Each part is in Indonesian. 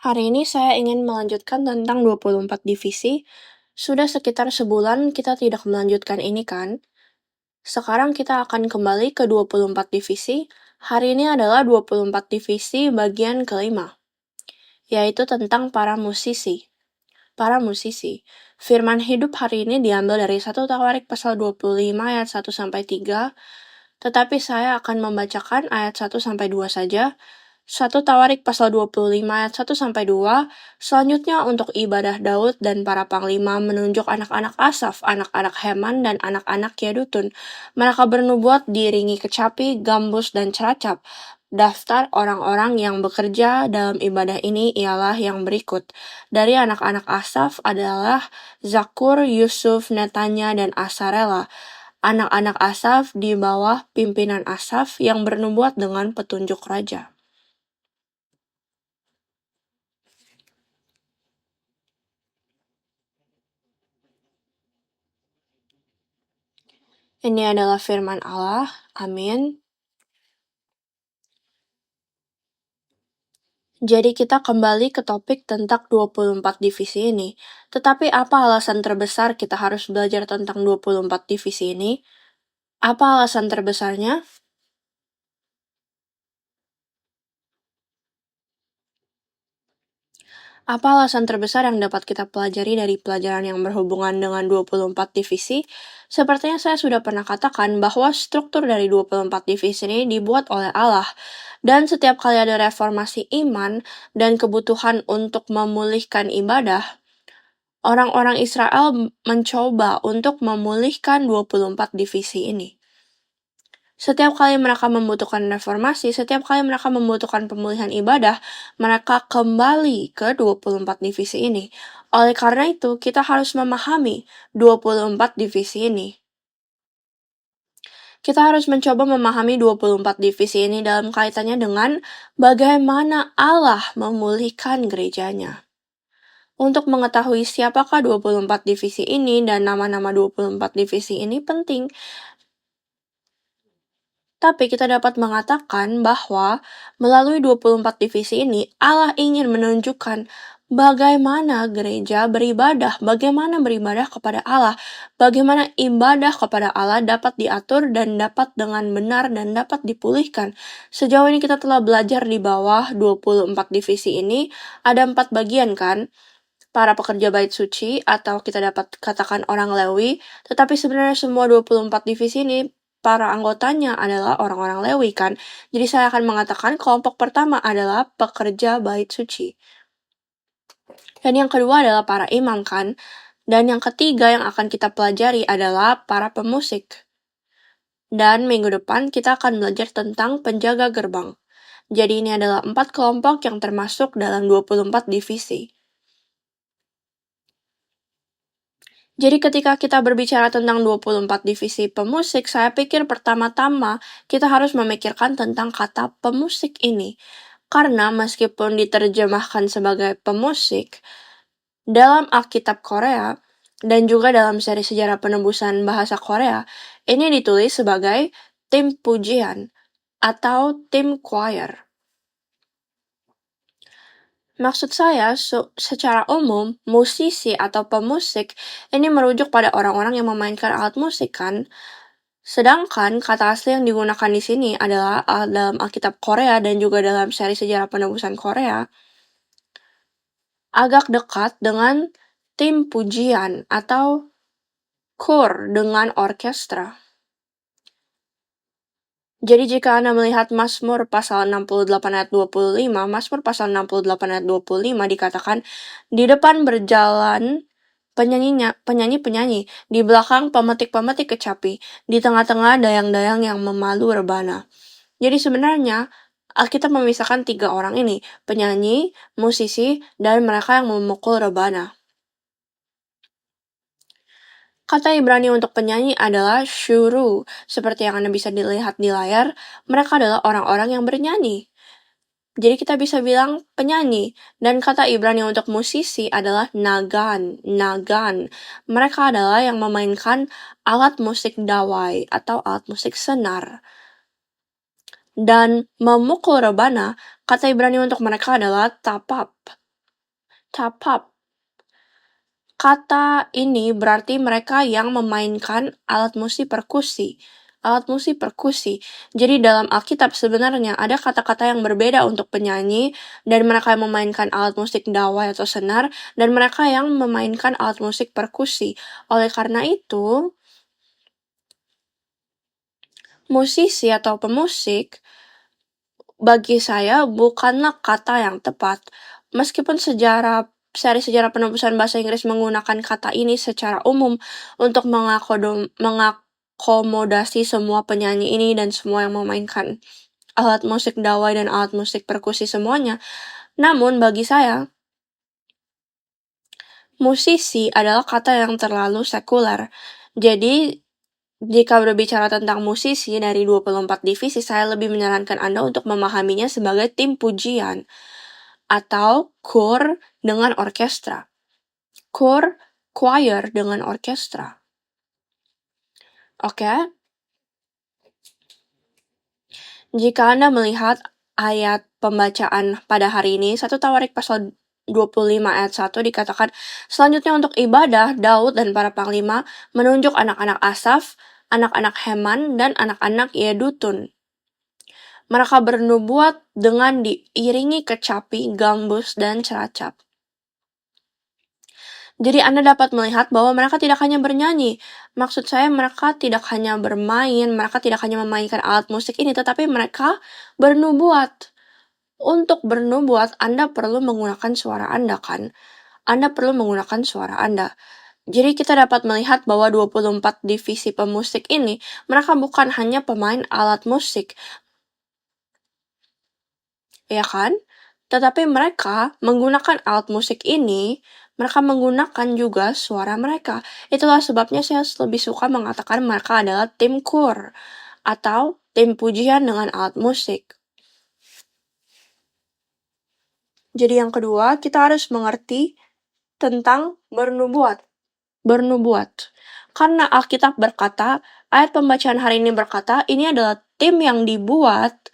Hari ini saya ingin melanjutkan tentang 24 divisi. Sudah sekitar sebulan kita tidak melanjutkan ini kan? Sekarang kita akan kembali ke 24 divisi. Hari ini adalah 24 divisi bagian kelima, yaitu tentang para musisi. Para musisi. Firman hidup hari ini diambil dari 1 Tawarik pasal 25 ayat 1-3, tetapi saya akan membacakan ayat 1-2 saja. 1 Tawarik pasal 25 ayat 1-2, selanjutnya untuk ibadah Daud dan para panglima menunjuk anak-anak Asaf, anak-anak Heman, dan anak-anak Yedutun. Mereka bernubuat diiringi kecapi, gambus, dan ceracap. Daftar orang-orang yang bekerja dalam ibadah ini ialah yang berikut. Dari anak-anak Asaf adalah Zakur, Yusuf, Netanya, dan Asarela. Anak-anak Asaf di bawah pimpinan Asaf yang bernubuat dengan petunjuk raja. Ini adalah firman Allah. Amin. Jadi kita kembali ke topik tentang 24 divisi ini. Tetapi apa alasan terbesar kita harus belajar tentang 24 divisi ini? Apa alasan terbesarnya? Apa alasan terbesar yang dapat kita pelajari dari pelajaran yang berhubungan dengan 24 divisi? Sepertinya saya sudah pernah katakan bahwa struktur dari 24 divisi ini dibuat oleh Allah. Dan setiap kali ada reformasi iman dan kebutuhan untuk memulihkan ibadah, orang-orang Israel mencoba untuk memulihkan 24 divisi ini. Setiap kali mereka membutuhkan reformasi, setiap kali mereka membutuhkan pemulihan ibadah, mereka kembali ke 24 divisi ini. Oleh karena itu, kita harus memahami 24 divisi ini. Kita harus mencoba memahami 24 divisi ini dalam kaitannya dengan bagaimana Allah memulihkan gerejanya. Untuk mengetahui siapakah 24 divisi ini dan nama-nama 24 divisi ini penting. Tapi kita dapat mengatakan bahwa melalui 24 divisi ini, Allah ingin menunjukkan bagaimana gereja beribadah, bagaimana beribadah kepada Allah, bagaimana ibadah kepada Allah dapat diatur dan dapat dengan benar dan dapat dipulihkan. Sejauh ini kita telah belajar di bawah 24 divisi ini, ada 4 bagian kan? Para pekerja bait suci, atau kita dapat katakan orang Lewi, tetapi sebenarnya semua 24 divisi ini para anggotanya adalah orang-orang Lewi kan. Jadi saya akan mengatakan kelompok pertama adalah pekerja bait suci. Dan yang kedua adalah para imam kan. Dan yang ketiga yang akan kita pelajari adalah para pemusik. Dan minggu depan kita akan belajar tentang penjaga gerbang. Jadi ini adalah 4 kelompok yang termasuk dalam 24 divisi. Jadi ketika kita berbicara tentang 24 divisi pemusik, saya pikir pertama-tama kita harus memikirkan tentang kata pemusik ini. Karena meskipun diterjemahkan sebagai pemusik, dalam Alkitab Korea dan juga dalam seri sejarah penebusan bahasa Korea, ini ditulis sebagai tim pujian atau tim choir. Maksud saya, secara umum, musisi atau pemusik ini merujuk pada orang-orang yang memainkan alat musik kan. Sedangkan kata asli yang digunakan di sini adalah dalam Alkitab Korea dan juga dalam seri sejarah penebusan Korea agak dekat dengan tim pujian atau kor dengan orkestra. Jadi jika Anda melihat Mazmur pasal 68 ayat 25, Mazmur pasal 68 ayat 25 dikatakan, di depan berjalan penyanyi-penyanyi, di belakang pemetik-pemetik kecapi, di tengah-tengah dayang-dayang yang memalu rebana. Jadi sebenarnya Alkitab memisahkan 3 orang ini, penyanyi, musisi, dan mereka yang memukul rebana. Kata Ibrani untuk penyanyi adalah shuru. Seperti yang Anda bisa dilihat di layar, mereka adalah orang-orang yang bernyanyi. Jadi kita bisa bilang penyanyi. Dan kata Ibrani untuk musisi adalah nagan. Nagan. Mereka adalah yang memainkan alat musik dawai atau alat musik senar. Dan memukul rebana, kata Ibrani untuk mereka adalah tapap. Tapap. Kata ini berarti mereka yang memainkan alat musik perkusi. Alat musik perkusi. Jadi dalam Alkitab sebenarnya ada kata-kata yang berbeda untuk penyanyi, dan mereka yang memainkan alat musik dawai atau senar, dan mereka yang memainkan alat musik perkusi. Oleh karena itu, musisi atau pemusik bagi saya bukanlah kata yang tepat. Meskipun seri sejarah penebusan bahasa Inggris menggunakan kata ini secara umum untuk mengakomodasi semua penyanyi ini dan semua yang memainkan alat musik dawai dan alat musik perkusi semuanya. Namun bagi saya, musisi adalah kata yang terlalu sekuler. Jadi, jika berbicara tentang musisi dari 24 divisi, saya lebih menyarankan Anda untuk memahaminya sebagai tim pujian atau kor dengan orkestra. Kor, choir dengan orkestra. Oke? Jika Anda melihat ayat pembacaan pada hari ini, 1 Tawarik pasal 25 ayat 1 dikatakan, selanjutnya untuk ibadah, Daud dan para panglima menunjuk anak-anak Asaf, anak-anak Heman, dan anak-anak Yedutun. Mereka bernubuat dengan diiringi kecapi, gambus, dan ceracap. Jadi Anda dapat melihat bahwa mereka tidak hanya bernyanyi. Maksud saya mereka tidak hanya bermain, mereka tidak hanya memainkan alat musik ini, tetapi mereka bernubuat. Untuk bernubuat, Anda perlu menggunakan suara Anda, kan? Anda perlu menggunakan suara Anda. Jadi kita dapat melihat bahwa 24 divisi pemusik ini, mereka bukan hanya pemain alat musik, ya kan? Tetapi mereka menggunakan alat musik ini, mereka menggunakan juga suara mereka. Itulah sebabnya saya lebih suka mengatakan mereka adalah tim kor atau tim pujian dengan alat musik. Jadi yang kedua, kita harus mengerti tentang bernubuat. Bernubuat. Karena Alkitab berkata, ayat pembacaan hari ini berkata, ini adalah tim yang dibuat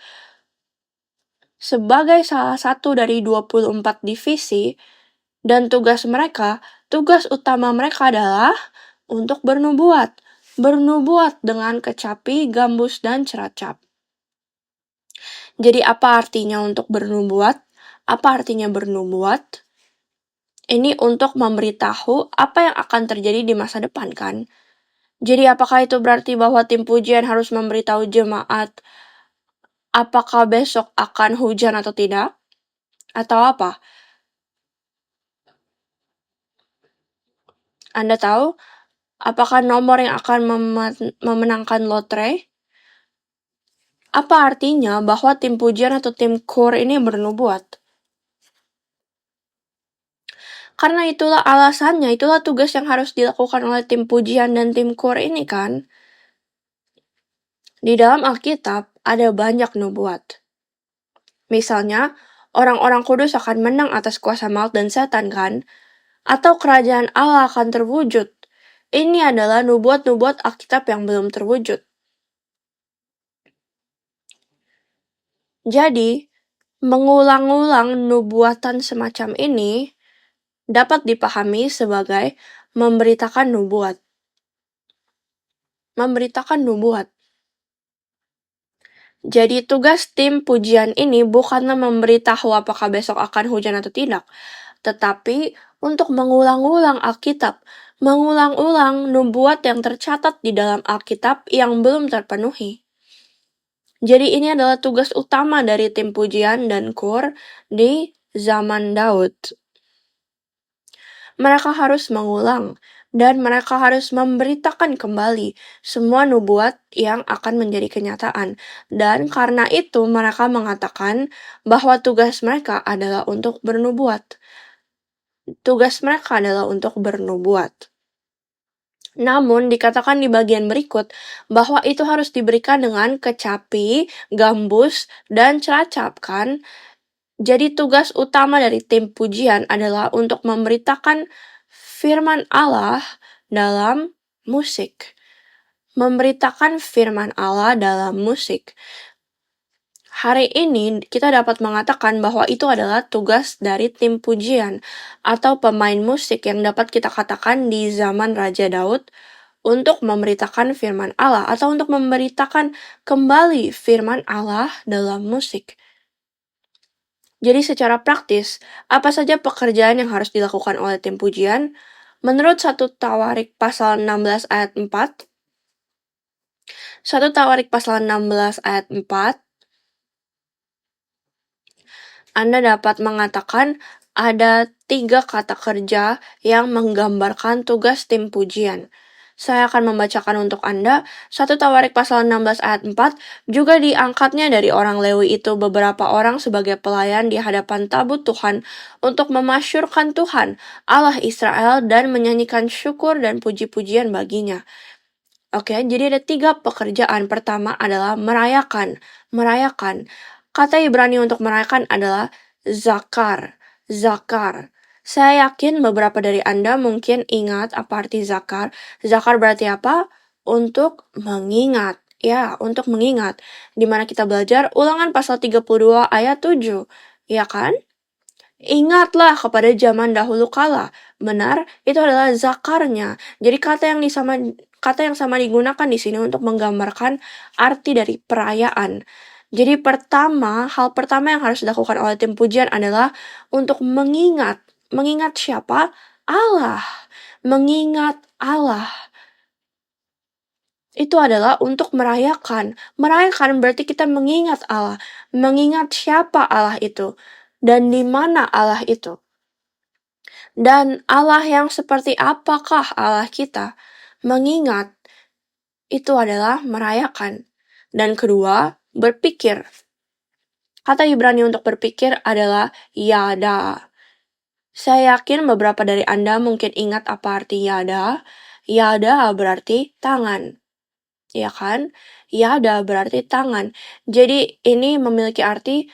sebagai salah satu dari 24 divisi, dan tugas utama mereka adalah untuk bernubuat. Bernubuat dengan kecapi, gambus, dan ceracap. Jadi apa artinya untuk bernubuat? Apa artinya bernubuat? Ini untuk memberitahu apa yang akan terjadi di masa depan, kan? Jadi apakah itu berarti bahwa tim pujian harus memberitahu jemaat apakah besok akan hujan atau tidak? Atau apa? Anda tahu? Apakah nomor yang akan memenangkan lotre? Apa artinya bahwa tim pujian atau tim kor ini bernubuat? Karena itulah alasannya, itulah tugas yang harus dilakukan oleh tim pujian dan tim kor ini, kan? Di dalam Alkitab ada banyak nubuat. Misalnya, orang-orang kudus akan menang atas kuasa maut dan setan, kan? Atau kerajaan Allah akan terwujud. Ini adalah nubuat-nubuat Alkitab yang belum terwujud. Jadi, mengulang-ulang nubuatan semacam ini dapat dipahami sebagai memberitakan nubuat. Memberitakan nubuat. Jadi tugas tim pujian ini bukanlah memberitahu apakah besok akan hujan atau tidak, tetapi untuk mengulang-ulang Alkitab, mengulang-ulang nubuat yang tercatat di dalam Alkitab yang belum terpenuhi. Jadi ini adalah tugas utama dari tim pujian dan kor di zaman Daud. Mereka harus mengulang dan mereka harus memberitakan kembali semua nubuat yang akan menjadi kenyataan. Dan karena itu mereka mengatakan bahwa tugas mereka adalah untuk bernubuat. Tugas mereka adalah untuk bernubuat. Namun dikatakan di bagian berikut bahwa itu harus diberikan dengan kecapi, gambus, dan ceracap, kan? Jadi tugas utama dari tim pujian adalah untuk memberitakan firman Allah dalam musik. Memberitakan firman Allah dalam musik. Hari ini kita dapat mengatakan bahwa itu adalah tugas dari tim pujian atau pemain musik yang dapat kita katakan di zaman Raja Daud untuk memberitakan firman Allah atau untuk memberitakan kembali firman Allah dalam musik. Jadi secara praktis, apa saja pekerjaan yang harus dilakukan oleh tim pujian? Menurut 1 Tawarik pasal 16 ayat 4, 1 Tawarik pasal 16 ayat 4, Anda dapat mengatakan ada 3 kata kerja yang menggambarkan tugas tim pujian. Saya akan membacakan untuk Anda. 1 Tawarik pasal 16 ayat 4, juga diangkatnya dari orang Lewi itu beberapa orang sebagai pelayan di hadapan tabut Tuhan untuk memasyurkan Tuhan, Allah Israel, dan menyanyikan syukur dan puji-pujian baginya. Oke, jadi ada 3 pekerjaan. Pertama adalah merayakan. Merayakan. Kata Ibrani untuk merayakan adalah zakar. Zakar. Saya yakin beberapa dari Anda mungkin ingat apa arti zakar. Zakar berarti apa? Untuk mengingat. Ya, untuk mengingat. Dimana kita belajar Ulangan pasal 32 ayat 7. Ya kan? Ingatlah kepada zaman dahulu kala. Benar, itu adalah zakarnya. Jadi kata yang sama digunakan di sini untuk menggambarkan arti dari perayaan. Jadi hal pertama yang harus dilakukan oleh tim pujian adalah untuk mengingat. Mengingat siapa? Allah. Mengingat Allah. Itu adalah untuk merayakan. Merayakan berarti kita mengingat Allah. Mengingat siapa Allah itu. Dan di mana Allah itu. Dan Allah yang seperti apakah Allah kita? Mengingat itu adalah merayakan. Dan kedua, berpikir. Kata Ibrani untuk berpikir adalah yada. Saya yakin beberapa dari Anda mungkin ingat apa arti yada. Yada berarti tangan. Ya kan? Yada berarti tangan. Jadi ini memiliki arti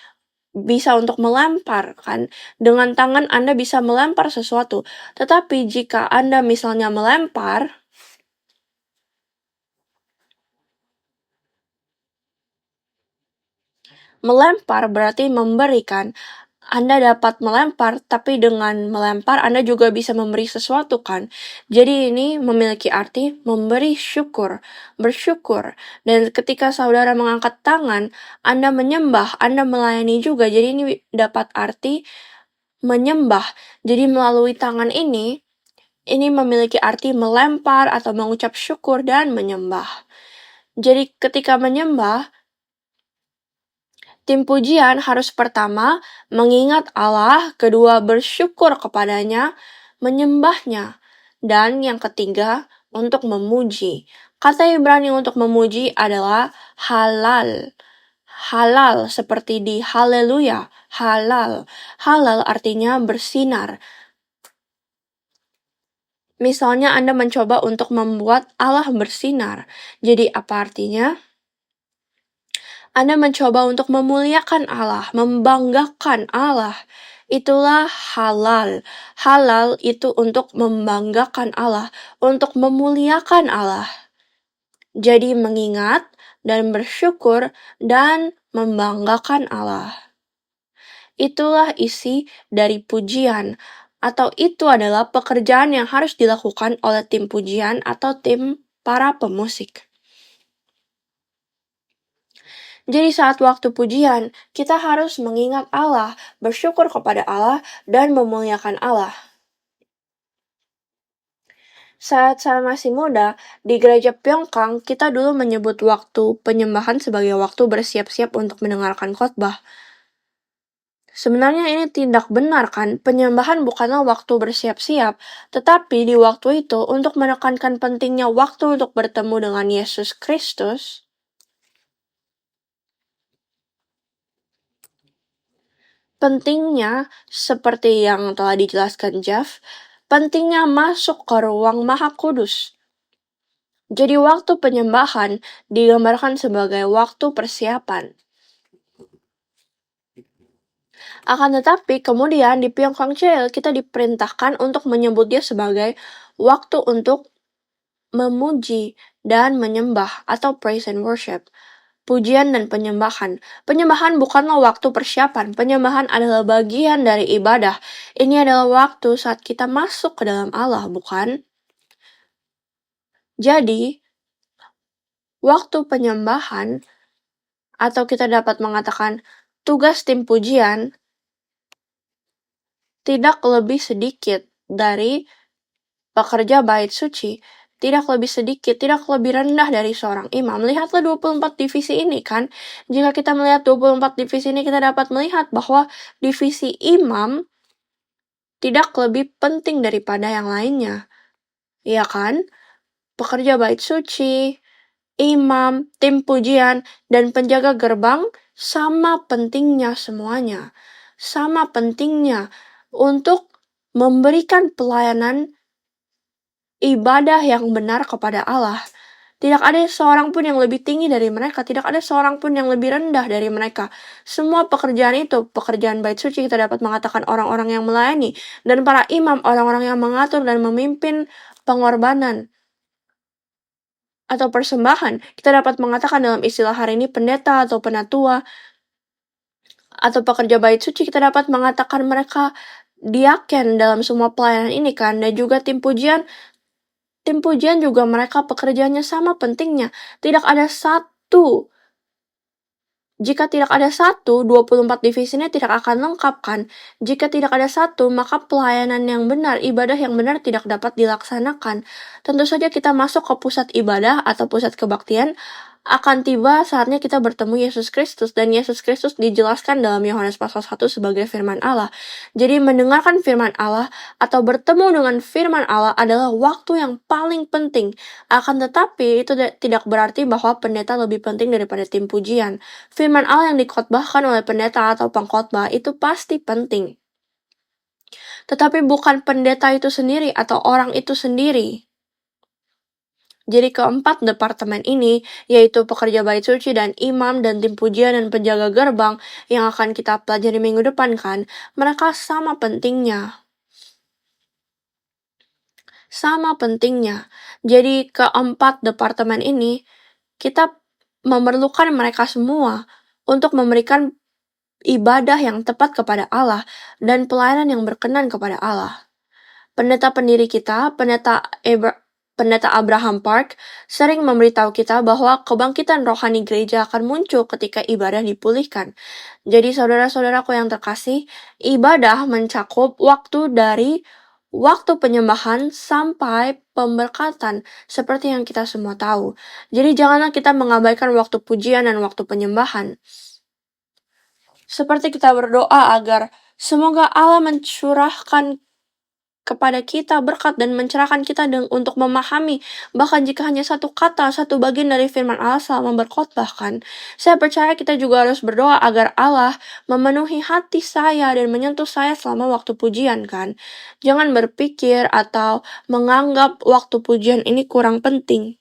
bisa untuk melempar kan. Dengan tangan Anda bisa melempar sesuatu. Tetapi jika Anda misalnya melempar berarti memberikan. Anda dapat melempar, tapi dengan melempar Anda juga bisa memberi sesuatu kan. Jadi ini memiliki arti memberi syukur, bersyukur. Dan ketika saudara mengangkat tangan, Anda menyembah, Anda melayani juga. Jadi ini dapat arti menyembah. Jadi melalui tangan ini memiliki arti melempar atau mengucap syukur dan menyembah. Jadi ketika menyembah, tim pujian harus pertama mengingat Allah, kedua bersyukur kepadanya, menyembahnya, dan yang ketiga untuk memuji. Kata Ibrani untuk memuji adalah halal. Halal seperti di haleluya, halal. Halal artinya bersinar. Misalnya Anda mencoba untuk membuat Allah bersinar. Jadi apa artinya? Anda mencoba untuk memuliakan Allah, membanggakan Allah. Itulah halal. Halal itu untuk membanggakan Allah, untuk memuliakan Allah. Jadi mengingat dan bersyukur dan membanggakan Allah. Itulah isi dari pujian, atau itu adalah pekerjaan yang harus dilakukan oleh tim pujian atau tim para pemusik. Jadi saat waktu pujian, kita harus mengingat Allah, bersyukur kepada Allah, dan memuliakan Allah. Saat saya masih muda, di gereja Pyeongchang, kita dulu menyebut waktu penyembahan sebagai waktu bersiap-siap untuk mendengarkan khotbah. Sebenarnya ini tidak benar kan, penyembahan bukanlah waktu bersiap-siap, tetapi di waktu itu untuk menekankan pentingnya waktu untuk bertemu dengan Yesus Kristus, pentingnya, seperti yang telah dijelaskan Jeff, pentingnya masuk ke ruang Maha Kudus. Jadi waktu penyembahan digambarkan sebagai waktu persiapan. Akan tetapi kemudian di Pyeongchang Cheil kita diperintahkan untuk menyebutnya sebagai waktu untuk memuji dan menyembah atau praise and worship. pujian dan penyembahan. Penyembahan bukanlah waktu persiapan, penyembahan adalah bagian dari ibadah. Ini adalah waktu saat kita masuk ke dalam Allah, bukan? Jadi, waktu penyembahan, atau kita dapat mengatakan tugas tim pujian, tidak lebih sedikit dari pekerja bait suci, tidak lebih sedikit, tidak lebih rendah dari seorang imam. Lihatlah 24 divisi ini kan. Jika kita melihat 24 divisi ini, kita dapat melihat bahwa divisi imam tidak lebih penting daripada yang lainnya. Iya kan? Pekerja bait suci, imam, tim pujian, dan penjaga gerbang sama pentingnya semuanya. Sama pentingnya untuk memberikan pelayanan ibadah yang benar kepada Allah. Tidak ada seorang pun yang lebih tinggi dari mereka, tidak ada seorang pun yang lebih rendah dari mereka. Semua pekerjaan itu, pekerjaan bait suci, kita dapat mengatakan orang-orang yang melayani, dan para imam, orang-orang yang mengatur dan memimpin pengorbanan atau persembahan. Kita dapat mengatakan dalam istilah hari ini pendeta atau penatua, atau pekerja bait suci, kita dapat mengatakan mereka diaken dalam semua pelayanan ini kan, dan juga tim pujian juga mereka pekerjaannya sama pentingnya. Tidak ada satu. Jika tidak ada satu, 24 divisi ini tidak akan lengkap kan? Jika tidak ada satu, maka pelayanan yang benar, ibadah yang benar tidak dapat dilaksanakan. Tentu saja kita masuk ke pusat ibadah atau pusat kebaktian, akan tiba saatnya kita bertemu Yesus Kristus, dan Yesus Kristus dijelaskan dalam Yohanes pasal 1 sebagai firman Allah. Jadi mendengarkan firman Allah atau bertemu dengan firman Allah adalah waktu yang paling penting. Akan tetapi itu tidak berarti bahwa pendeta lebih penting daripada tim pujian. Firman Allah yang dikhotbahkan oleh pendeta atau pengkhotbah itu pasti penting. Tetapi bukan pendeta itu sendiri atau orang itu sendiri. Jadi keempat departemen ini, yaitu pekerja bait suci dan imam dan tim pujian dan penjaga gerbang yang akan kita pelajari minggu depan kan, mereka sama pentingnya. Sama pentingnya. Jadi keempat departemen ini, kita memerlukan mereka semua untuk memberikan ibadah yang tepat kepada Allah dan pelayanan yang berkenan kepada Allah. Pendeta pendiri kita, Pendeta Abraham Park, sering memberitahu kita bahwa kebangkitan rohani gereja akan muncul ketika ibadah dipulihkan. Jadi saudara-saudaraku yang terkasih, ibadah mencakup waktu dari waktu penyembahan sampai pemberkatan, seperti yang kita semua tahu. Jadi janganlah kita mengabaikan waktu pujian dan waktu penyembahan. Seperti kita berdoa agar semoga Allah mencurahkan kepada kita berkat dan mencerahkan kita untuk memahami, bahkan jika hanya satu kata, satu bagian dari firman Allah selama berkhotbah kan. Saya percaya kita juga harus berdoa agar Allah memenuhi hati saya dan menyentuh saya selama waktu pujian kan. Jangan berpikir atau menganggap waktu pujian ini kurang penting.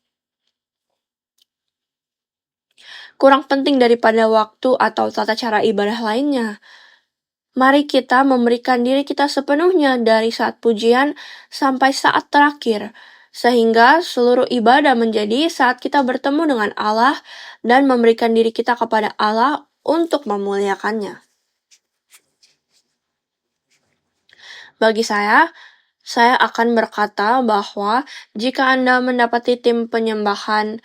Kurang penting daripada waktu atau tata cara ibadah lainnya. Mari kita memberikan diri kita sepenuhnya dari saat pujian sampai saat terakhir, sehingga seluruh ibadah menjadi saat kita bertemu dengan Allah dan memberikan diri kita kepada Allah untuk memuliakannya. Bagi saya akan berkata bahwa jika Anda mendapati tim penyembahan,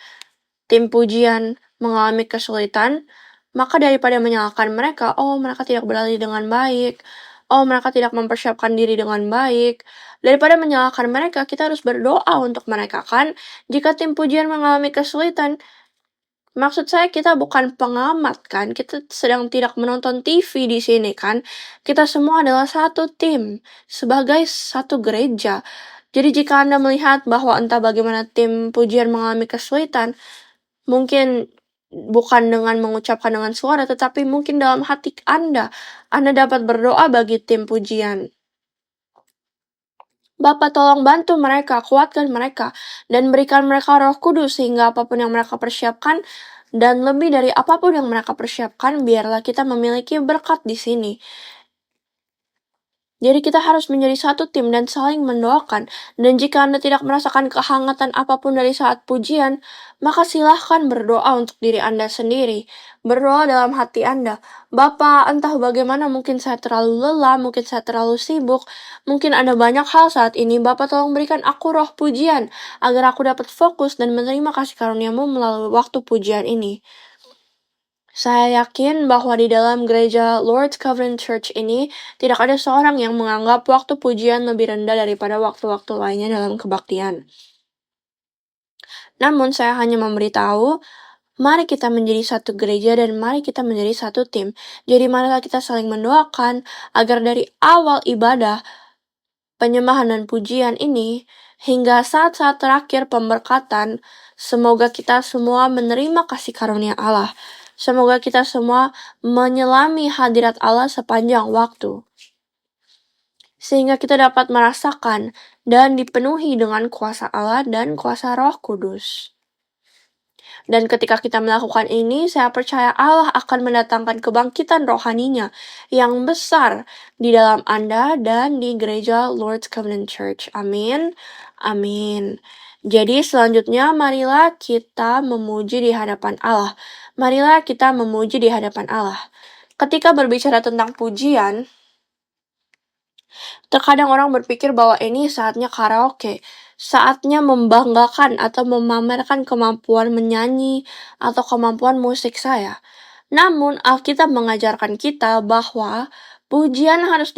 tim pujian mengalami kesulitan, maka daripada menyalahkan mereka, mereka tidak berlatih dengan baik, mereka tidak mempersiapkan diri dengan baik, daripada menyalahkan mereka, kita harus berdoa untuk mereka kan. Jika tim pujian mengalami kesulitan, maksud saya kita bukan pengamat kan, kita sedang tidak menonton TV di sini kan. Kita semua adalah satu tim, sebagai satu gereja. Jadi jika Anda melihat bahwa entah bagaimana tim pujian mengalami kesulitan, mungkin bukan dengan mengucapkan dengan suara, tetapi mungkin dalam hati Anda dapat berdoa bagi tim pujian. Bapa, tolong bantu mereka, kuatkan mereka, dan berikan mereka Roh Kudus sehingga apapun yang mereka persiapkan, dan lebih dari apapun yang mereka persiapkan, biarlah kita memiliki berkat di sini. Jadi kita harus menjadi satu tim dan saling mendoakan. Dan jika Anda tidak merasakan kehangatan apapun dari saat pujian, maka silahkan berdoa untuk diri Anda sendiri. Berdoa dalam hati Anda. Bapa, entah bagaimana, mungkin saya terlalu lelah, mungkin saya terlalu sibuk, mungkin ada banyak hal saat ini. Bapa, tolong berikan aku roh pujian, agar aku dapat fokus dan menerima kasih karunia-Mu melalui waktu pujian ini. Saya yakin bahwa di dalam gereja Lord's Covenant Church ini tidak ada seorang yang menganggap waktu pujian lebih rendah daripada waktu-waktu lainnya dalam kebaktian. Namun saya hanya memberitahu, mari kita menjadi satu gereja dan mari kita menjadi satu tim. Jadi marilah kita saling mendoakan agar dari awal ibadah, penyembahan dan pujian ini hingga saat-saat terakhir pemberkatan, semoga kita semua menerima kasih karunia Allah. Semoga kita semua menyelami hadirat Allah sepanjang waktu, sehingga kita dapat merasakan dan dipenuhi dengan kuasa Allah dan kuasa Roh Kudus. Dan ketika kita melakukan ini, saya percaya Allah akan mendatangkan kebangkitan rohaninya yang besar di dalam Anda dan di gereja Lord's Covenant Church. Amin. Amin. Jadi selanjutnya marilah kita memuji di hadapan Allah. Marilah kita memuji di hadapan Allah. Ketika berbicara tentang pujian, terkadang orang berpikir bahwa ini saatnya karaoke, saatnya membanggakan atau memamerkan kemampuan menyanyi atau kemampuan musik saya. Namun Alkitab mengajarkan kita bahwa pujian harus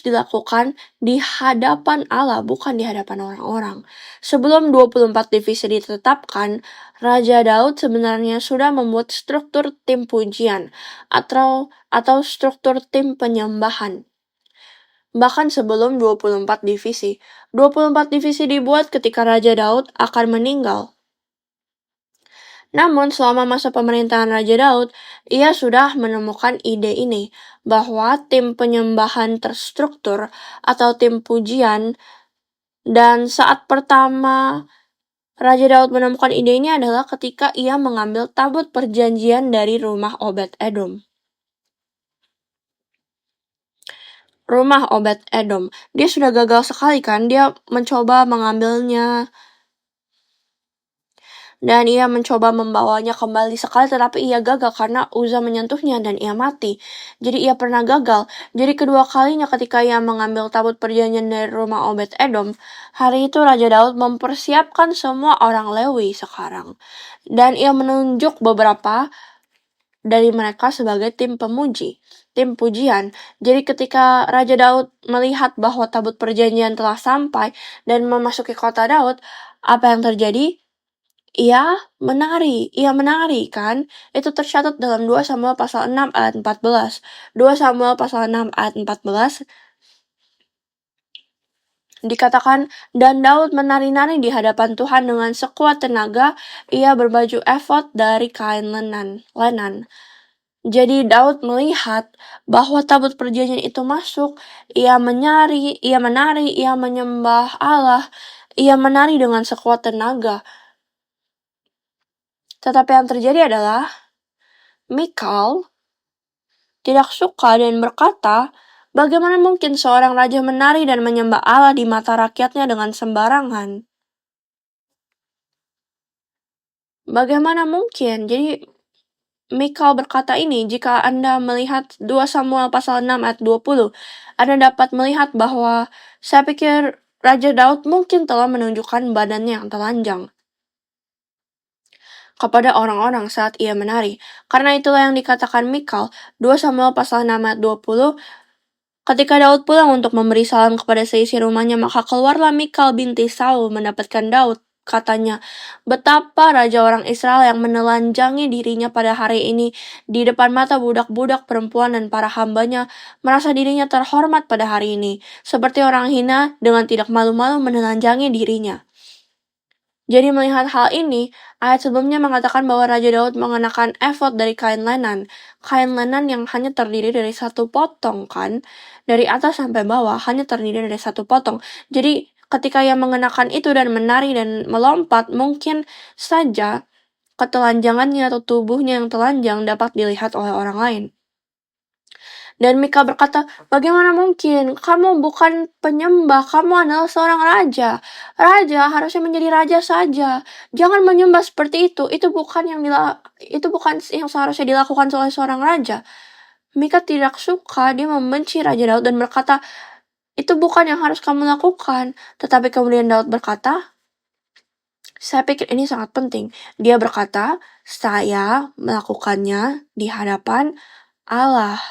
dilakukan di hadapan Allah, bukan di hadapan orang-orang. Sebelum 24 divisi ditetapkan, Raja Daud sebenarnya sudah membuat struktur tim pujian atau struktur tim penyembahan. Bahkan sebelum 24 divisi. 24 divisi dibuat ketika Raja Daud akan meninggal. Namun selama masa pemerintahan Raja Daud, ia sudah menemukan ide ini, bahwa tim penyembahan terstruktur atau tim pujian, dan saat pertama Raja Daud menemukan ide ini adalah ketika ia mengambil tabut perjanjian dari rumah Obed-Edom. Rumah Obed-Edom. Dia sudah gagal sekali kan, dia mencoba mengambilnya dan ia mencoba membawanya kembali sekali, tetapi ia gagal karena Uza menyentuhnya dan ia mati. Jadi ia pernah gagal. Jadi kedua kalinya ketika ia mengambil tabut perjanjian dari rumah Obed-Edom, hari itu Raja Daud mempersiapkan semua orang Lewi sekarang. Dan ia menunjuk beberapa dari mereka sebagai tim pemuji, tim pujian. Jadi ketika Raja Daud melihat bahwa tabut perjanjian telah sampai dan memasuki kota Daud, apa yang terjadi? Ia menari kan? Itu tercatat dalam 2 Samuel pasal 6 ayat 14. 2 Samuel pasal 6 ayat 14 dikatakan, dan Daud menari-nari di hadapan Tuhan dengan sekuat tenaga, ia berbaju efod dari kain lenan. Jadi Daud melihat bahwa tabut perjanjian itu masuk, ia menari, ia menyembah Allah, ia menari dengan sekuat tenaga. Tetapi yang terjadi adalah Mikal tidak suka dan berkata, bagaimana mungkin seorang raja menari dan menyembah Allah di mata rakyatnya dengan sembarangan? Bagaimana mungkin? Jadi Mikal berkata ini, jika Anda melihat 2 Samuel pasal 6 ayat 20, Anda dapat melihat bahwa saya pikir Raja Daud mungkin telah menunjukkan badannya yang telanjang kepada orang-orang saat ia menari. Karena itulah yang dikatakan Mikal, 2 Samuel pasal 6 ayat 20, ketika Daud pulang untuk memberi salam kepada seisi rumahnya, maka keluarlah Mikal binti Saul mendapatkan Daud. Katanya, betapa raja orang Israel yang menelanjangi dirinya pada hari ini di depan mata budak-budak perempuan dan para hambanya merasa dirinya terhormat pada hari ini, seperti orang hina dengan tidak malu-malu menelanjangi dirinya. Jadi melihat hal ini, ayat sebelumnya mengatakan bahwa Raja Daud mengenakan efod dari kain lenan. Kain lenan yang hanya terdiri dari satu potong kan, dari atas sampai bawah hanya terdiri dari satu potong. Jadi ketika ia mengenakan itu dan menari dan melompat, mungkin saja ketelanjangannya atau tubuhnya yang telanjang dapat dilihat oleh orang lain. Dan Mika berkata, "Bagaimana mungkin? Kamu bukan penyembah, kamu adalah seorang raja. Raja harusnya menjadi raja saja. Jangan menyembah seperti itu. Itu bukan yang seharusnya dilakukan oleh seorang raja." Mika tidak suka, dia membenci Raja Daud dan berkata, "Itu bukan yang harus kamu lakukan." Tetapi kemudian Daud berkata, saya pikir ini sangat penting. Dia berkata, "Saya melakukannya di hadapan Allah,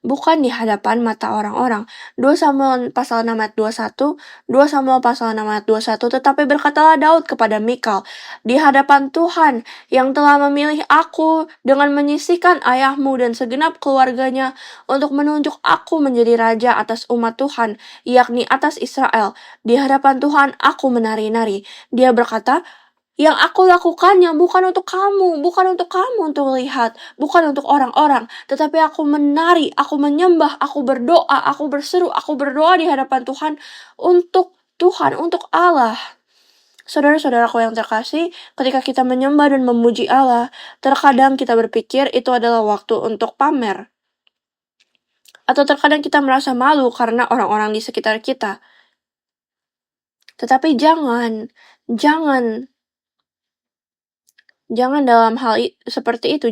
bukan di hadapan mata orang-orang." 2 Samuel pasal 6 ayat 21, 2 Samuel pasal 6 ayat 21, tetapi berkatalah Daud kepada Mikal, "Di hadapan Tuhan yang telah memilih aku dengan menyisihkan ayahmu dan segenap keluarganya untuk menunjuk aku menjadi raja atas umat Tuhan, yakni atas Israel. Di hadapan Tuhan aku menari-nari." Dia berkata, yang aku lakukannya bukan untuk kamu untuk lihat, bukan untuk orang-orang, tetapi aku menari, aku menyembah, aku berdoa, aku berseru, aku berdoa di hadapan Tuhan, untuk Allah. Saudara-saudaraku yang terkasih, ketika kita menyembah dan memuji Allah, terkadang kita berpikir itu adalah waktu untuk pamer. Atau terkadang kita merasa malu karena orang-orang di sekitar kita. Tetapi jangan dalam hal seperti itu,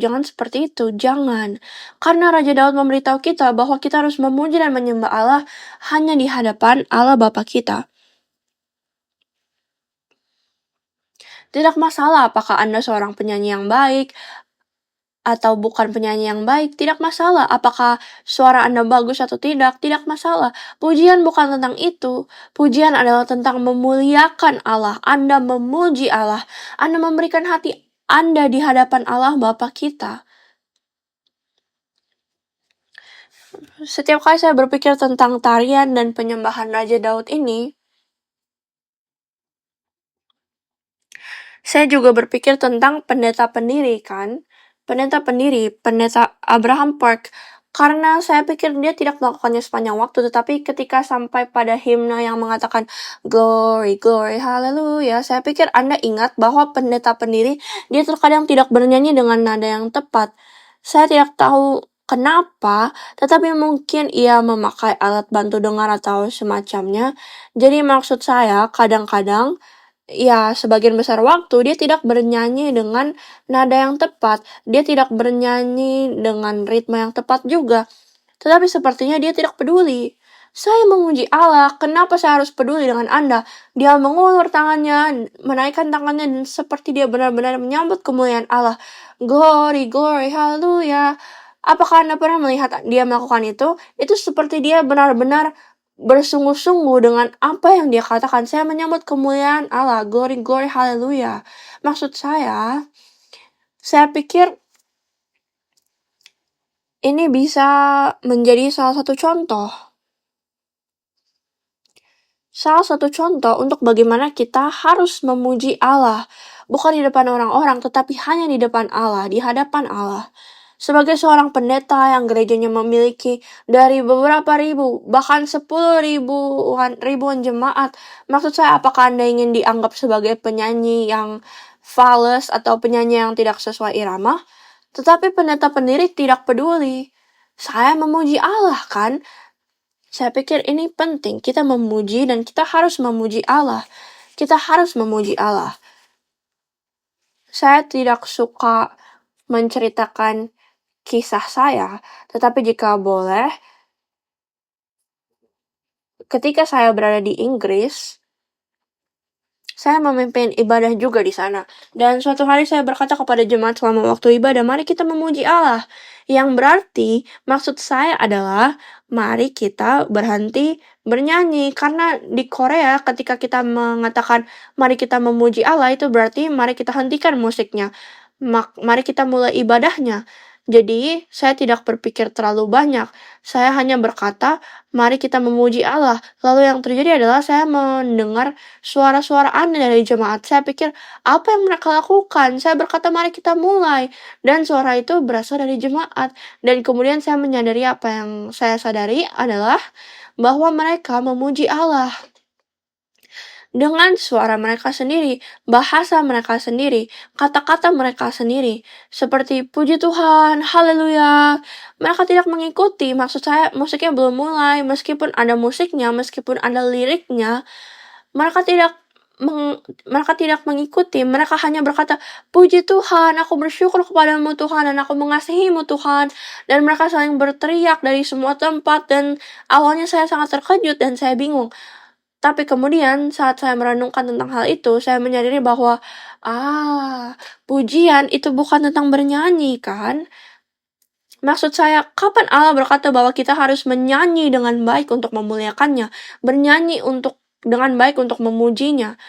jangan. Karena Raja Daud memberitahu kita bahwa kita harus memuji dan menyembah Allah hanya di hadapan Allah Bapa kita. Tidak masalah apakah Anda seorang penyanyi yang baik atau bukan penyanyi yang baik, tidak masalah. Apakah suara Anda bagus atau tidak masalah. Pujian bukan tentang itu. Pujian adalah tentang memuliakan Allah. Anda memuji Allah. Anda memberikan hati Anda di hadapan Allah Bapa kita. Setiap kali saya berpikir tentang tarian dan penyembahan Raja Daud ini, saya juga berpikir tentang pendeta pendiri kan. Pendeta Abraham Park. Karena saya pikir dia tidak melakukannya sepanjang waktu, tetapi ketika sampai pada himne yang mengatakan glory, glory, haleluya, saya pikir Anda ingat bahwa pendeta pendiri, dia terkadang tidak bernyanyi dengan nada yang tepat. Saya tidak tahu kenapa, tetapi mungkin ia memakai alat bantu dengar atau semacamnya. Jadi maksud saya, kadang-kadang, ya sebagian besar waktu dia tidak bernyanyi dengan nada yang tepat, dia tidak bernyanyi dengan ritme yang tepat juga. Tetapi sepertinya dia tidak peduli. Saya memuji Allah, kenapa saya harus peduli dengan Anda? Dia mengulur tangannya, menaikkan tangannya, dan seperti dia benar-benar menyambut kemuliaan Allah. Glory, glory, haleluya. Apakah Anda pernah melihat dia melakukan itu? Itu seperti dia benar-benar bersungguh-sungguh dengan apa yang dia katakan. Saya menyambut kemuliaan Allah, glory, glory, haleluya. Maksud saya pikir ini bisa menjadi salah satu contoh untuk bagaimana kita harus memuji Allah. Bukan di depan orang-orang, tetapi hanya di depan Allah, di hadapan Allah. Sebagai seorang pendeta yang gerejanya memiliki dari beberapa ribu, bahkan 10 ribuan jemaat, maksud saya apakah Anda ingin dianggap sebagai penyanyi yang fals atau penyanyi yang tidak sesuai irama? Tetapi pendeta pendiri tidak peduli. Saya memuji Allah kan? Saya pikir ini penting, kita memuji dan kita harus memuji Allah. Kita harus memuji Allah. Saya tidak suka menceritakan kisah saya, tetapi jika boleh, ketika saya berada di Inggris, saya memimpin ibadah juga di sana. Dan suatu hari saya berkata kepada jemaat selama waktu ibadah, mari kita memuji Allah. Yang berarti, maksud saya adalah, mari kita berhenti bernyanyi. Karena di Korea, ketika kita mengatakan, mari kita memuji Allah, itu berarti mari kita hentikan musiknya. Mari kita mulai ibadahnya. Jadi, saya tidak berpikir terlalu banyak. Saya hanya berkata, mari kita memuji Allah. Lalu yang terjadi adalah saya mendengar suara-suara aneh dari jemaat. Saya pikir, apa yang mereka lakukan? Saya berkata, mari kita mulai. Dan suara itu berasal dari jemaat. Dan kemudian saya menyadari apa yang saya sadari adalah bahwa mereka memuji Allah. dengan suara mereka sendiri, bahasa mereka sendiri, kata-kata mereka sendiri, seperti puji Tuhan, haleluya. Mereka tidak mengikuti, maksud saya musiknya belum mulai, meskipun ada musiknya, meskipun ada liriknya, mereka tidak mereka tidak mengikuti, mereka hanya berkata, "Puji Tuhan, aku bersyukur kepadamu Tuhan, dan aku mengasihimu Tuhan." Dan mereka saling berteriak dari semua tempat, dan awalnya saya sangat terkejut dan saya bingung. Tapi kemudian saat saya merenungkan tentang hal itu, saya menyadari bahwa, pujian itu bukan tentang bernyanyi kan? Maksud saya, kapan Allah berkata bahwa kita harus menyanyi dengan baik untuk memuliakannya, bernyanyi dengan baik untuk memujinya?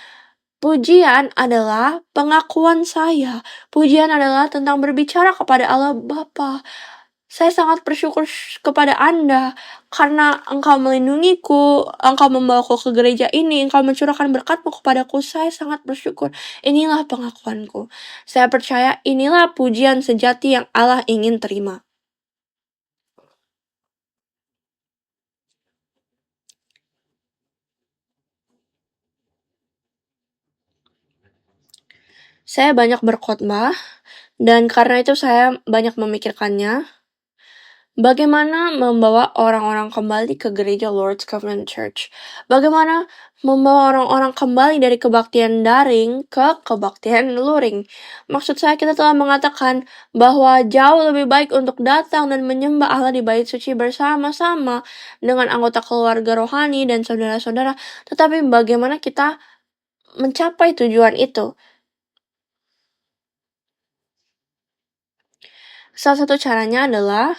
Pujian adalah pengakuan saya. Pujian adalah tentang berbicara kepada Allah Bapa. Saya sangat bersyukur kepada Anda karena Engkau melindungiku, Engkau membawaku ke gereja ini, Engkau mencurahkan berkat-Mu kepadaku. Saya sangat bersyukur. Inilah pengakuanku. Saya percaya inilah pujian sejati yang Allah ingin terima. Saya banyak berkhotbah, dan karena itu saya banyak memikirkannya. Bagaimana membawa orang-orang kembali ke gereja Lord's Covenant Church? Bagaimana membawa orang-orang kembali dari kebaktian daring ke kebaktian luring? Maksud saya, kita telah mengatakan bahwa jauh lebih baik untuk datang dan menyembah Allah di bait suci bersama-sama dengan anggota keluarga rohani dan saudara-saudara. Tetapi bagaimana kita mencapai tujuan itu? Salah satu caranya adalah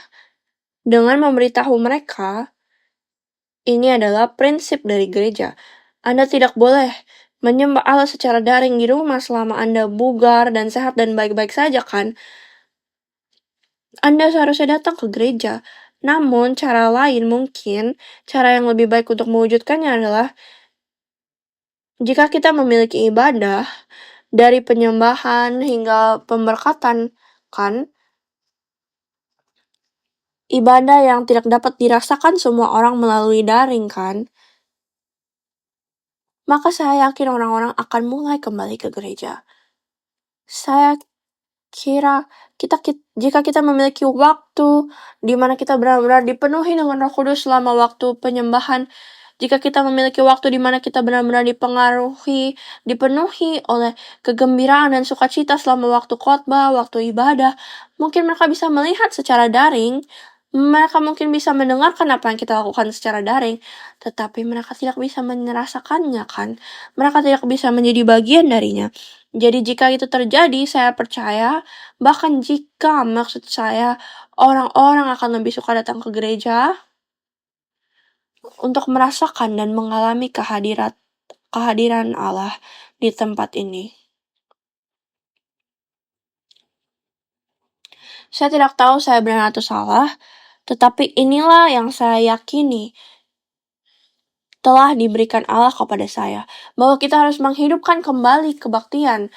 dengan memberitahu mereka, ini adalah prinsip dari gereja. Anda tidak boleh menyembah Allah secara daring di rumah selama Anda bugar dan sehat dan baik-baik saja kan? Anda seharusnya datang ke gereja. Namun, cara lain mungkin, cara yang lebih baik untuk mewujudkannya adalah jika kita memiliki ibadah, dari penyembahan hingga pemberkatan, kan? Ibadah yang tidak dapat dirasakan semua orang melalui daring, kan? Maka saya yakin orang-orang akan mulai kembali ke gereja. Saya kira jika kita memiliki waktu di mana kita benar-benar dipenuhi dengan Roh Kudus selama waktu penyembahan, jika kita memiliki waktu di mana kita benar-benar dipenuhi oleh kegembiraan dan sukacita selama waktu khotbah, waktu ibadah, mungkin mereka bisa melihat secara daring, mereka mungkin bisa mendengarkan apa yang kita lakukan secara daring, tetapi mereka tidak bisa merasakannya kan? Mereka tidak bisa menjadi bagian darinya. Jadi jika itu terjadi, saya percaya, bahkan jika maksud saya orang-orang akan lebih suka datang ke gereja untuk merasakan dan mengalami kehadiran Allah di tempat ini. Saya tidak tahu saya benar atau salah, tetapi inilah yang saya yakini telah diberikan Allah kepada saya, bahwa kita harus menghidupkan kembali kebaktian,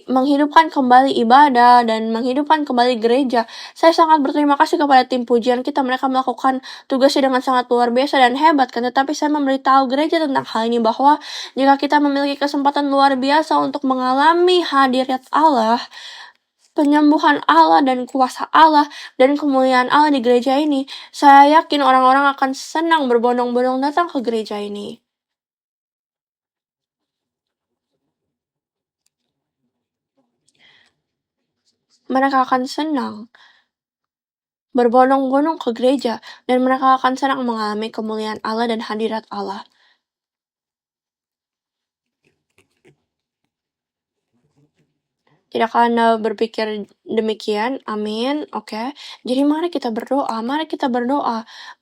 menghidupkan kembali ibadah, dan menghidupkan kembali gereja. Saya sangat berterima kasih kepada tim pujian kita, mereka melakukan tugasnya dengan sangat luar biasa dan hebat kan, tetapi saya memberitahu gereja tentang hal ini bahwa jika kita memiliki kesempatan luar biasa untuk mengalami hadirat Allah, penyembuhan Allah dan kuasa Allah dan kemuliaan Allah di gereja ini, saya yakin orang-orang akan senang berbondong-bondong datang ke gereja ini. Mereka akan senang berbondong-bondong ke gereja, dan mereka akan senang mengalami kemuliaan Allah dan hadirat Allah. Tidakkah Anda berpikir demikian? Amin. Oke. Jadi mari kita berdoa.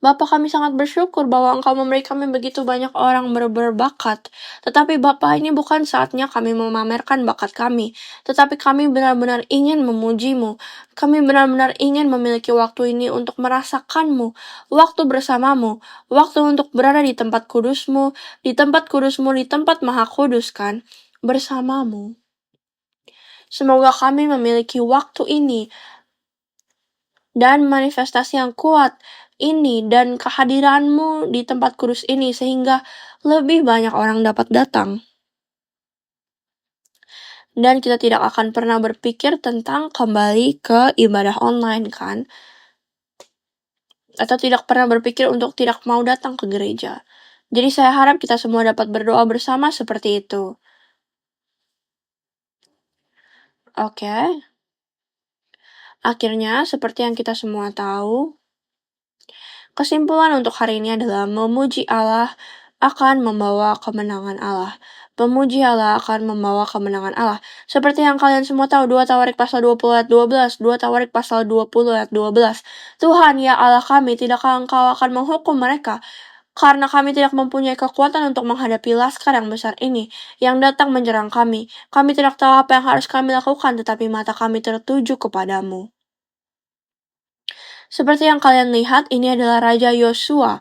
Bapa, kami sangat bersyukur bahwa Engkau memberi kami begitu banyak orang berbakat. Tetapi Bapa, ini bukan saatnya kami memamerkan bakat kami. Tetapi kami benar-benar ingin memuji-Mu. Kami benar-benar ingin memiliki waktu ini untuk merasakan-Mu. Waktu bersama-Mu. Waktu untuk berada di tempat kudus-Mu. Di tempat Maha Kudus kan? Bersama-Mu. Semoga kami memiliki waktu ini dan manifestasi yang kuat ini dan kehadiranmu di tempat kudus ini sehingga lebih banyak orang dapat datang. Dan kita tidak akan pernah berpikir tentang kembali ke ibadah online kan? Atau tidak pernah berpikir untuk tidak mau datang ke gereja. Jadi saya harap kita semua dapat berdoa bersama seperti itu. Oke. Akhirnya, seperti yang kita semua tahu, kesimpulan untuk hari ini adalah memuji Allah akan membawa kemenangan Allah. Memuji Allah akan membawa kemenangan Allah. Seperti yang kalian semua tahu, 2 Tawarik pasal 20 ayat 12, 2 Tawarik pasal 20 ayat 12. Tuhan ya Allah kami, tidakkah Engkau akan menghukum mereka? Karena kami tidak mempunyai kekuatan untuk menghadapi laskar yang besar ini, yang datang menyerang kami. Kami tidak tahu apa yang harus kami lakukan, tetapi mata kami tertuju kepadamu. Seperti yang kalian lihat, ini adalah Raja Yosua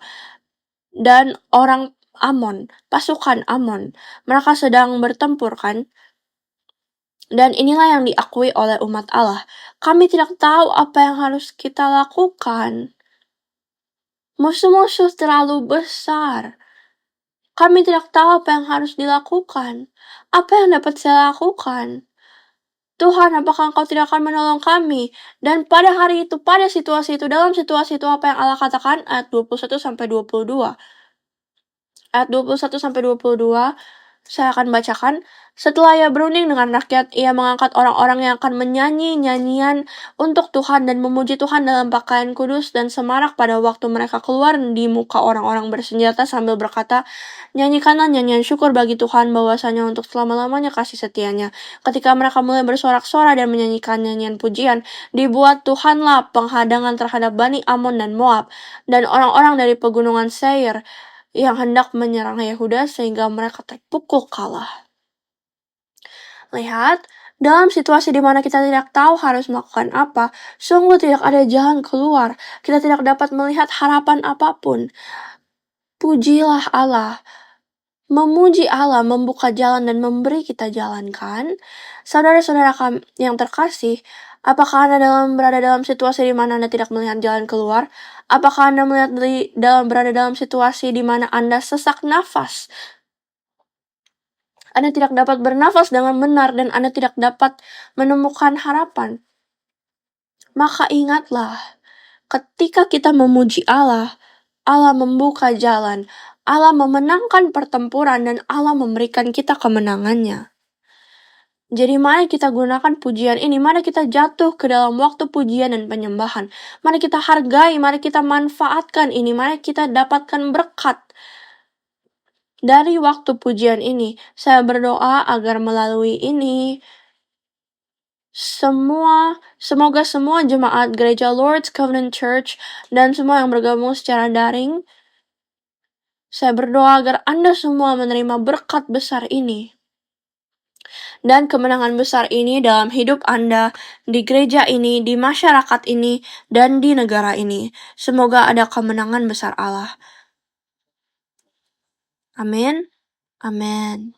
dan orang Amon, pasukan Amon. Mereka sedang bertempur kan? Dan inilah yang diakui oleh umat Allah. Kami tidak tahu apa yang harus kita lakukan. Musuh-musuh terlalu besar. Kami tidak tahu apa yang harus dilakukan. Apa yang dapat saya lakukan? Tuhan, apakah Engkau tidak akan menolong kami? Dan pada hari itu, pada situasi itu, dalam situasi itu apa yang Allah katakan? Ayat 21-22. Ayat 21-22, saya akan bacakan. Setelah ia berunding dengan rakyat, ia mengangkat orang-orang yang akan menyanyi nyanyian untuk Tuhan dan memuji Tuhan dalam pakaian kudus dan semarak pada waktu mereka keluar di muka orang-orang bersenjata sambil berkata, nyanyikanlah nyanyian syukur bagi Tuhan bahwasanya untuk selama-lamanya kasih setianya. Ketika mereka mulai bersorak-sorai dan menyanyikan nyanyian pujian, dibuat Tuhanlah penghadangan terhadap Bani Amon dan Moab dan orang-orang dari pegunungan Seir yang hendak menyerang Yehuda sehingga mereka terpukul kalah. Lihat, dalam situasi di mana kita tidak tahu harus melakukan apa, sungguh tidak ada jalan keluar. Kita tidak dapat melihat harapan apapun. Pujilah Allah. Memuji Allah membuka jalan dan memberi kita jalan kan? Saudara-saudara yang terkasih, apakah Anda berada dalam situasi di mana Anda tidak melihat jalan keluar? Apakah Anda berada dalam situasi di mana Anda sesak nafas? Anda tidak dapat bernafas dengan benar dan Anda tidak dapat menemukan harapan. Maka ingatlah, ketika kita memuji Allah, Allah membuka jalan, Allah memenangkan pertempuran dan Allah memberikan kita kemenangannya. Jadi mari kita gunakan pujian ini, mari kita jatuh ke dalam waktu pujian dan penyembahan. Mari kita hargai, mari kita manfaatkan ini, mari kita dapatkan berkat. Dari waktu pujian ini, saya berdoa agar melalui ini, semoga semua jemaat gereja Lord's Covenant Church dan semua yang bergabung secara daring, saya berdoa agar Anda semua menerima berkat besar ini. Dan kemenangan besar ini dalam hidup Anda, di gereja ini, di masyarakat ini, dan di negara ini. Semoga ada kemenangan besar Allah. Amin. Amin.